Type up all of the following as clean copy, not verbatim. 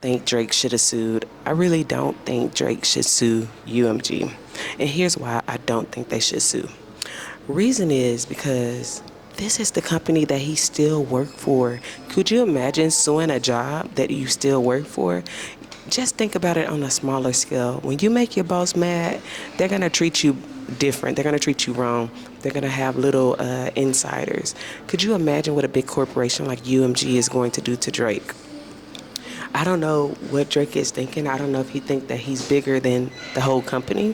think Drake should have sued. I really don't think Drake should sue UMG. And here's why I don't think they should sue. Reason is because this is the company that he still worked for. Could you imagine suing a job that you still work for? Just think about it on a smaller scale. When you make your boss mad, they're going to treat you different. They're going to treat you wrong. They're going to have little insiders. Could you imagine what a big corporation like UMG is going to do to Drake? I don't know what Drake is thinking. I don't know if he thinks that he's bigger than the whole company,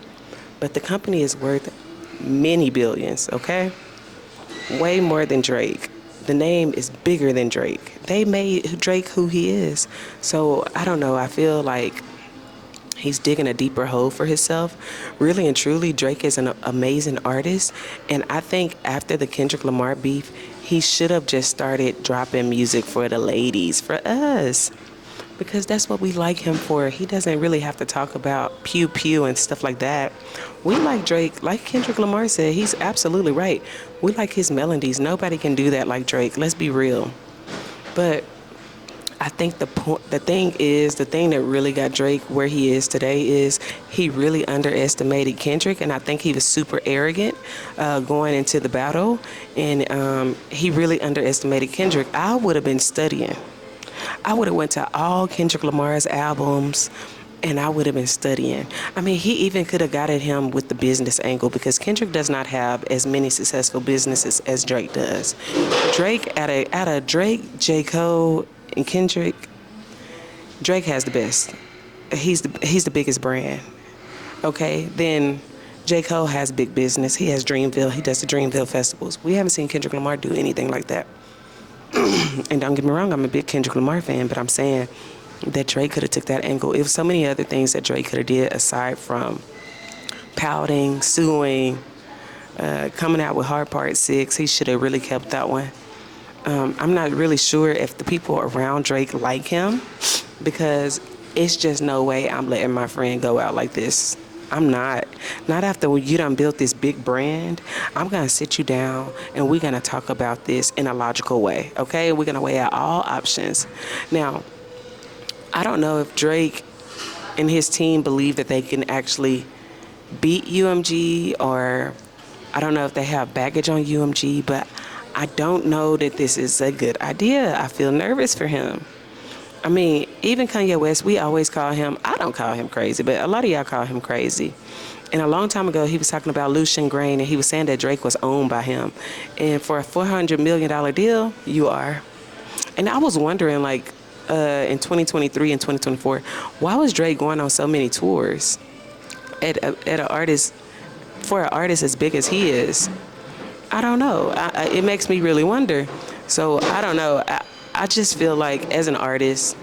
but the company is worth many billions, okay? Way more than Drake. The name is bigger than Drake. They made Drake who he is. So I don't know. I feel like he's digging a deeper hole for himself. Really and truly, Drake is an amazing artist. And I think after the Kendrick Lamar beef, he should have just started dropping music for the ladies, for us. Because that's what we like him for. He doesn't really have to talk about pew pew and stuff like that. We like Drake, like Kendrick Lamar said, he's absolutely right. We like his melodies. Nobody can do that like Drake. Let's be real. But I think the thing that really got Drake where he is today is he really underestimated Kendrick, and I think he was super arrogant going into the battle, and he really underestimated Kendrick. I would have been studying. I would have went to all Kendrick Lamar's albums, and I would have been studying. I mean, he even could have got at him with the business angle because Kendrick does not have as many successful businesses as Drake does. Drake, out of Drake, J. Cole, and Kendrick, Drake has the best. He's the biggest brand. Okay, then J. Cole has big business. He has Dreamville. He does the Dreamville festivals. We haven't seen Kendrick Lamar do anything like that. And don't get me wrong, I'm a big Kendrick Lamar fan, but I'm saying that Drake could have took that angle. It was so many other things that Drake could have did aside from pouting, suing, coming out with Hard Part 6. He should have really kept that one. I'm not really sure if the people around Drake like him because it's just no way I'm letting my friend go out like this. I'm not. Not after you done built this big brand. I'm going to sit you down and we're going to talk about this in a logical way, okay? We're going to weigh out all options. Now, I don't know if Drake and his team believe that they can actually beat UMG, or I don't know if they have baggage on UMG, but I don't know that this is a good idea. I feel nervous for him. I mean, even Kanye West, we always call him, I don't call him crazy, but a lot of y'all call him crazy. And a long time ago, he was talking about Lucian Grain, and he was saying that Drake was owned by him. And for a $400 million deal, you are. And I was wondering, like, in 2023 and 2024, why was Drake going on so many tours at an artist, for an artist as big as he is? I don't know. It makes me really wonder. So I don't know. I just feel like as an artist,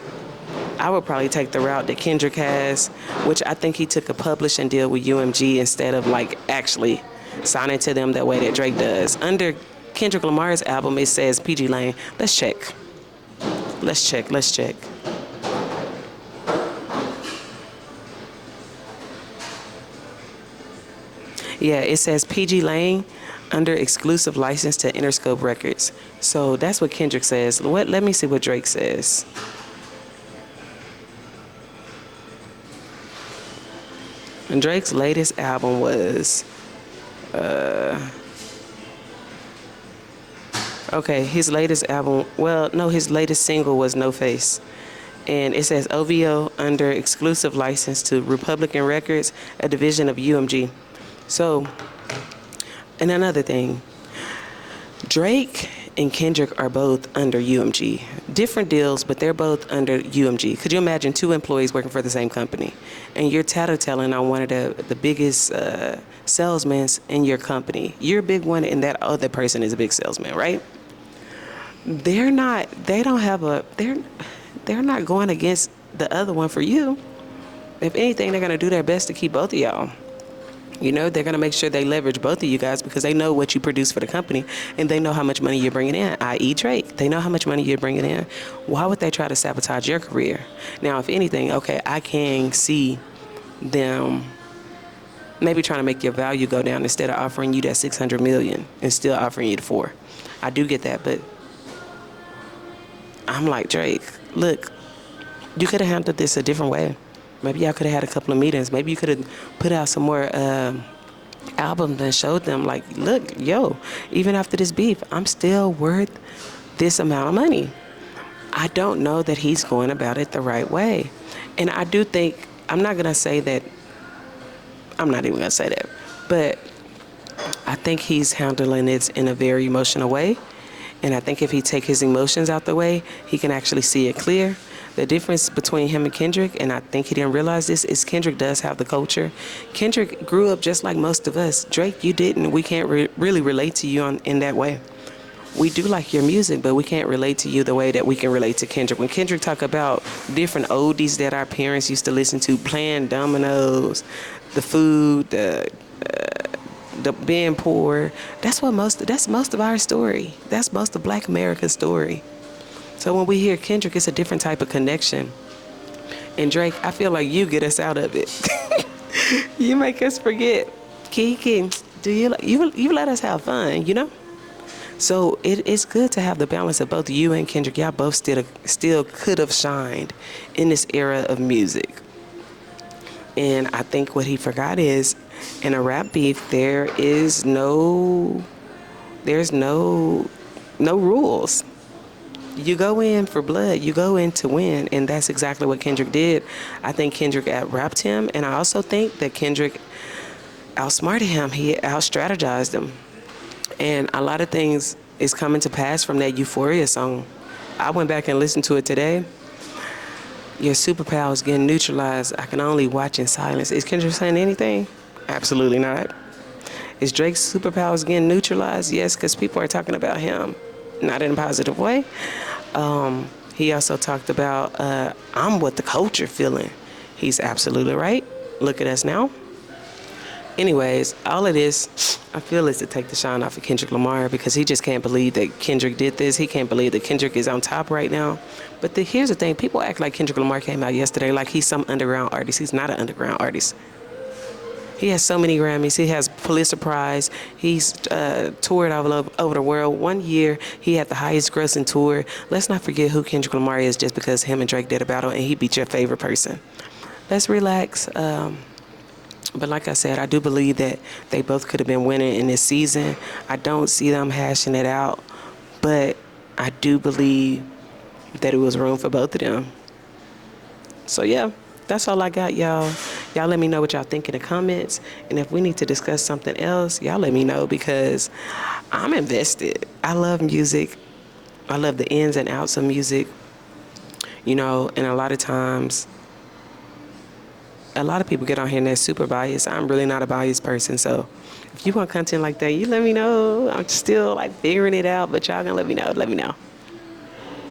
I would probably take the route that Kendrick has, which I think he took a publishing deal with UMG instead of like actually signing to them that way that Drake does. Under Kendrick Lamar's album, it says PG Lane. Let's check. Let's check. Yeah, it says PG Lane under exclusive license to Interscope Records. So that's what Kendrick says. Let me see what Drake says. And Drake's latest album was, his latest album, his latest single was No Face. And it says OVO under exclusive license to Republican Records, a division of UMG. So, and another thing, Drake and Kendrick are both under UMG. Different deals, but they're both under UMG. Could you imagine two employees working for the same company? And you're tattletelling on one of the biggest salesmen in your company. You're a big one, and that other person is a big salesman, right? They're not going against the other one for you. If anything, they're going to do their best to keep both of y'all. You know, they're going to make sure they leverage both of you guys because they know what you produce for the company and they know how much money you're bringing in, i.e. Drake. They know how much money you're bringing in. Why would they try to sabotage your career? Now, if anything, okay, I can see them maybe trying to make your value go down instead of offering you that $600 million and still offering you the $4 million. I do get that, but I'm like, Drake, look, You could have handled this a different way. Maybe y'all could have had a couple of meetings. Maybe you could have put out some more albums and showed them, like, look, yo, even after this beef, I'm still worth this amount of money. I don't know that he's going about it the right way. And I do think, I'm not even going to say that, but I think he's handling it in a very emotional way. And I think if he take his emotions out the way, he can actually see it clear. The difference between him and Kendrick, and I think he didn't realize this, is Kendrick does have the culture. Kendrick grew up just like most of us. Drake, you didn't. We can't really relate to you in that way. We do like your music, but we can't relate to you the way that we can relate to Kendrick. When Kendrick talk about different oldies that our parents used to listen to, playing dominoes, the food, the being poor, that's most of our story. That's most of Black America's story. So when we hear Kendrick, it's a different type of connection. And Drake, I feel like you get us out of it. You make us forget. Kiki, you let us have fun, you know? So it's good to have the balance of both you and Kendrick. Y'all both still could have shined in this era of music. And I think what he forgot is, in a rap beef, there's no rules. You go in for blood. You go in to win, and that's exactly what Kendrick did. I think Kendrick out-rapped him, and I also think that Kendrick outsmarted him. He out-strategized him. And a lot of things is coming to pass from that Euphoria song. I went back and listened to it today. Your superpowers getting neutralized. I can only watch in silence. Is Kendrick saying anything? Absolutely not. Is Drake's superpowers getting neutralized? Yes, because people are talking about him, not in a positive way. He also talked about, I'm what the culture feeling. He's absolutely right. Look at us now. Anyways, all of this, I feel, is to take the shine off of Kendrick Lamar, because he just can't believe that Kendrick did this. He can't believe that Kendrick is on top right now. But here's the thing. People act like Kendrick Lamar came out yesterday like he's some underground artist. He's not an underground artist. He has so many Grammys. He has Pulitzer Prize. He's toured all over the world. One year, he had the highest grossing tour. Let's not forget who Kendrick Lamar is just because him and Drake did a battle and he beat your favorite person. Let's relax. But like I said, I do believe that they both could have been winning in this season. I don't see them hashing it out, but I do believe that it was room for both of them. So yeah, that's all I got, y'all. Y'all let me know what y'all think in the comments. And if we need to discuss something else, y'all let me know, because I'm invested. I love music. I love the ins and outs of music. You know, and a lot of times, a lot of people get on here and they're super biased. I'm really not a biased person. So if you want content like that, you let me know. I'm still like figuring it out, but y'all gonna let me know. Let me know.